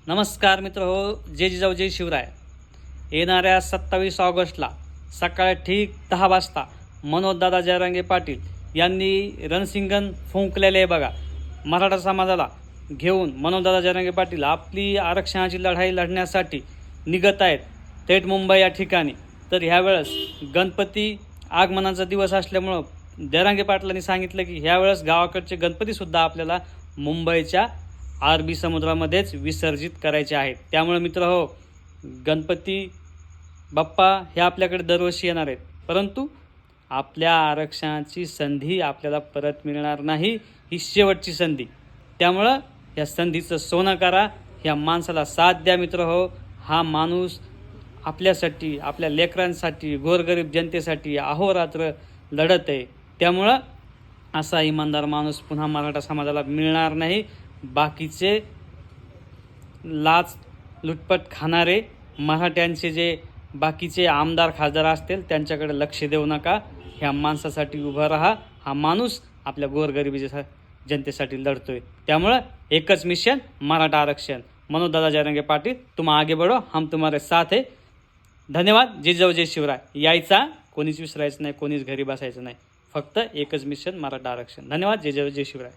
नमस्कार मित्र हो, जय जिजाऊ जय शिवराय. येणाऱ्या 27 ऑगस्टला सकाळी ठीक 10 वाजता मनोजदादा जयरांगे पाटील यांनी रणशिंगण फुंकलेले आहे बघा. मराठा समाजाला घेऊन मनोजदादा जयरांगे पाटील आपली आरक्षणाची लढाई लढण्यासाठी निघत आहेत थेट मुंबई या ठिकाणी. तर ह्यावेळेस गणपती आगमनाचा दिवस असल्यामुळं जयरांगे पाटलांनी सांगितलं की ह्यावेळेस गावाकडचे गणपतीसुद्धा आपल्याला मुंबईच्या अरबी समुद्रामध्येच विसर्जित करायचे आहेत. त्यामुळे मित्र हो, गणपती बाप्पा हे आपल्याकडे दरवर्षी येणार आहेत, परंतु आपल्या आरक्षणाची संधी आपल्याला परत मिळणार नाही. ही शेवटची संधी. त्यामुळं या संधीचं सोनं करा, ह्या माणसाला साथ द्या मित्र हो. हा माणूस आपल्यासाठी, आपल्या लेकरांसाठी, गोरगरीब जनतेसाठी अहोरात्र लढत आहे. त्यामुळं असा इमानदार माणूस पुन्हा मराठा समाजाला मिळणार नाही. बाकीचे लाच लुटपट खाणारे मराठ्यांचे जे बाकीचे आमदार खासदार असतील त्यांच्याकडे लक्ष देऊ नका. ह्या माणसासाठी उभं राहा. हा माणूस आपल्या गोरगरिबीच्या जनतेसाठी लढतोय. त्यामुळं एकच मिशन, मराठा आरक्षण. मनोजदादा जयरांगे पाटील, तुम आगे बढ़ो, हम तुम्हारे साथ है. धन्यवाद. जय जिजाऊ जय शिवराय. यायचा, कोणीच विसरायचं नाही, कोणीच घरी बसायचं नाही. फक्त एकच मिशन, मराठा आरक्षण. धन्यवाद. जय जिजाऊ जय शिवराय.